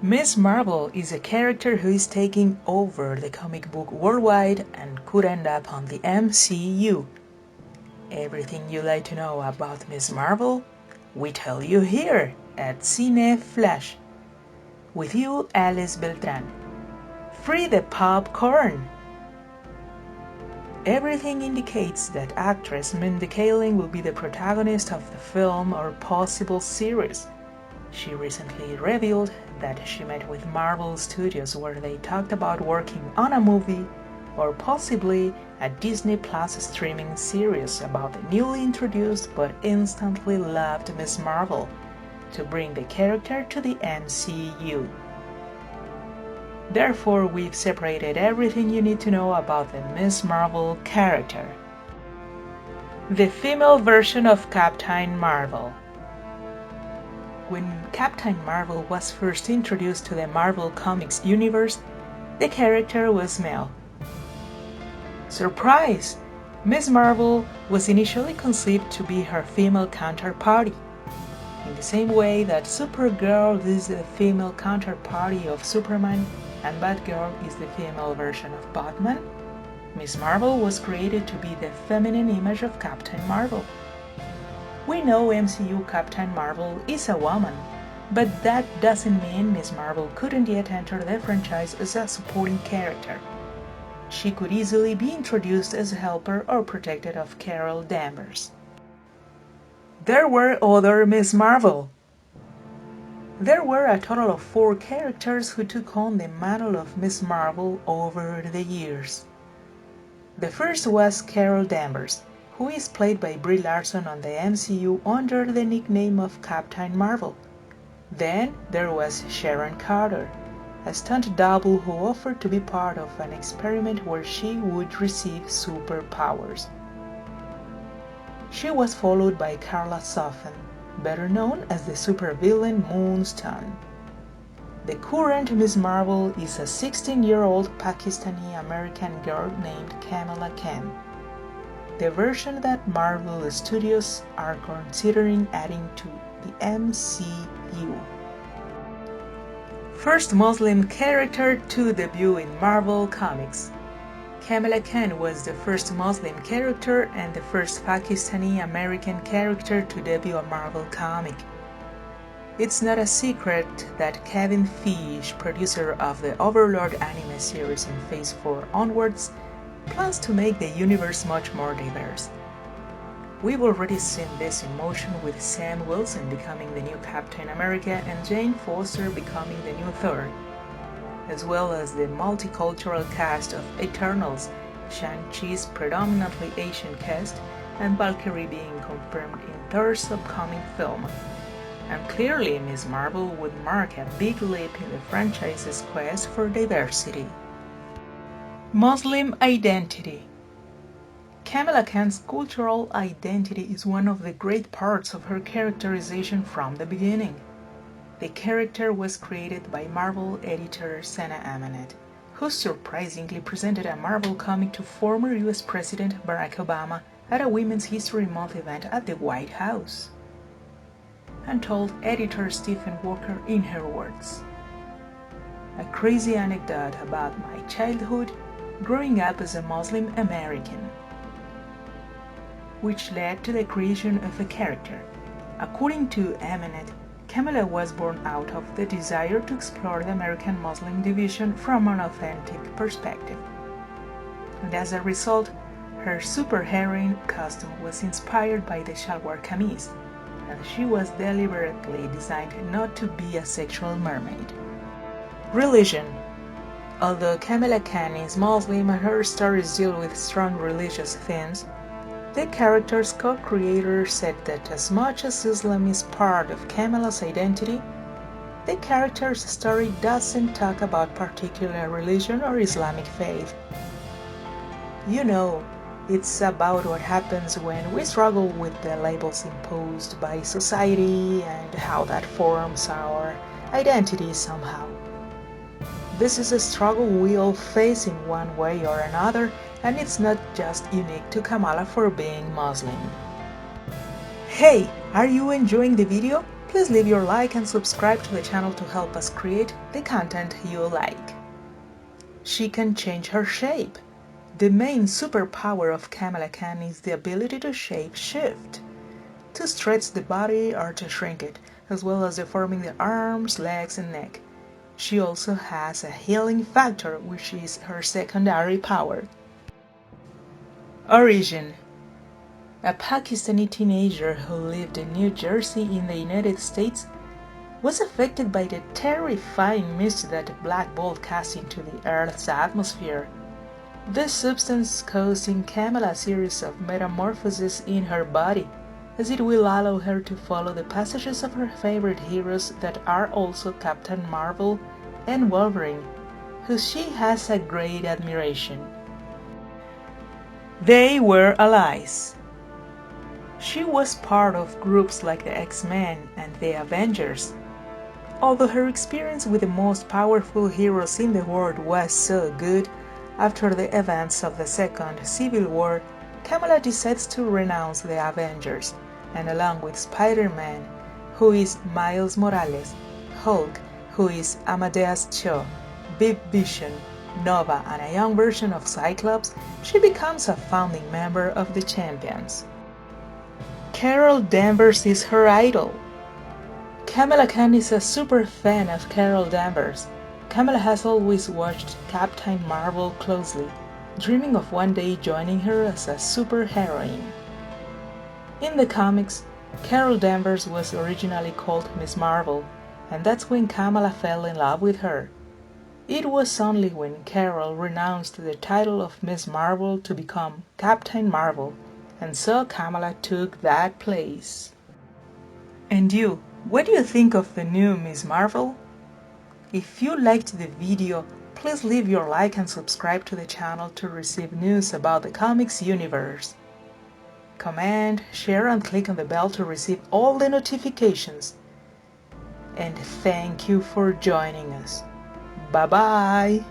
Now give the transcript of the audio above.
Miss Marvel is a character who is taking over the comic book worldwide and could end up on the MCU. Everything you like to know about Miss Marvel, we tell you here at Cine Flash. With you, Alice Beltran. Free the popcorn! Everything indicates that actress Mindy Kaling will be the protagonist of the film or possible series. She recently revealed that she met with Marvel Studios where they talked about working on a movie or possibly a Disney Plus streaming series about the newly introduced but instantly loved Miss Marvel to bring the character to the MCU. Therefore, we've separated everything you need to know about the Miss Marvel character. The female version of Captain Marvel. When Captain Marvel was first introduced to the Marvel Comics universe, the character was male. Surprise! Miss Marvel was initially conceived to be her female counterpart. In the same way that Supergirl is the female counterpart of Superman and Batgirl is the female version of Batman, Miss Marvel was created to be the feminine image of Captain Marvel. We know MCU Captain Marvel is a woman, but that doesn't mean Miss Marvel couldn't yet enter the franchise as a supporting character. She could easily be introduced as a helper or protected of Carol Danvers. There were other Miss Marvel. There were a total of 4 characters who took on the mantle of Miss Marvel over the years. The first was Carol Danvers, who is played by Brie Larson on the MCU under the nickname of Captain Marvel. Then there was Sharon Carter, a stunt double who offered to be part of an experiment where she would receive superpowers. She was followed by Carla Soften, better known as the supervillain Moonstone. The current Miss Marvel is a 16-year-old Pakistani-American girl named Kamala Khan, the version that Marvel Studios are considering adding to the MCU. First Muslim character to debut in Marvel Comics. Kamala Khan was the first Muslim character and the first Pakistani-American character to debut a Marvel comic. It's not a secret that Kevin Feige, producer of the Overlord anime series in Phase 4 onwards, plans to make the universe much more diverse. We've already seen this in motion with Sam Wilson becoming the new Captain America and Jane Foster becoming the new Thor, as well as the multicultural cast of Eternals, Shang-Chi's predominantly Asian cast, and Valkyrie being confirmed in Thor's upcoming film. And clearly Miss Marvel would mark a big leap in the franchise's quest for diversity. Muslim identity. Kamala Khan's cultural identity is one of the great parts of her characterization from the beginning. The character was created by Marvel editor Sana Amanet, who surprisingly presented a Marvel comic to former US President Barack Obama at a Women's History Month event at the White House, and told editor Stephen Walker in her words, "A crazy anecdote about my childhood growing up as a Muslim American, which led to the creation of a character." According to Amanet, Kamala was born out of the desire to explore the American Muslim division from an authentic perspective. And as a result, her superheroine costume was inspired by the shalwar kameez, and she was deliberately designed not to be a sexual mermaid. Religion. Although Kamala Khan is Muslim and her stories deal with strong religious themes, the character's co-creator said that as much as Islam is part of Kamala's identity, the character's story doesn't talk about particular religion or Islamic faith. You know, it's about what happens when we struggle with the labels imposed by society and how that forms our identity somehow. This is a struggle we all face in one way or another, and it's not just unique to Kamala for being Muslim. Hey, are you enjoying the video? Please leave your like and subscribe to the channel to help us create the content you like. She can change her shape. The main superpower of Kamala Khan is the ability to shape shift, to stretch the body or to shrink it, as well as deforming the arms, legs, and neck. She also has a healing factor, which is her secondary power. Origin: a Pakistani teenager who lived in New Jersey in the United States was affected by the terrifying mist that a black bolt cast into the Earth's atmosphere. This substance caused in Kamala a series of metamorphoses in her body, as it will allow her to follow the passages of her favorite heroes that are also Captain Marvel and Wolverine, who she has a great admiration. They were allies. She was part of groups like the X-Men and the Avengers. Although her experience with the most powerful heroes in the world was so good, after the events of the Second Civil War, Kamala decides to renounce the Avengers, and along with Spider-Man, who is Miles Morales, Hulk, who is Amadeus Cho, Big Vision, Nova, and a young version of Cyclops, she becomes a founding member of the Champions. Carol Danvers is her idol. Kamala Khan is a super fan of Carol Danvers. Kamala has always watched Captain Marvel closely, dreaming of one day joining her as a superheroine. In the comics, Carol Danvers was originally called Miss Marvel, and that's when Kamala fell in love with her. It was only when Carol renounced the title of Miss Marvel to become Captain Marvel, and so Kamala took that place. And you, what do you think of the new Miss Marvel? If you liked the video, please leave your like and subscribe to the channel to receive news about the comics universe. Comment, share, and click on the bell to receive all the notifications. And thank you for joining us. Bye-bye!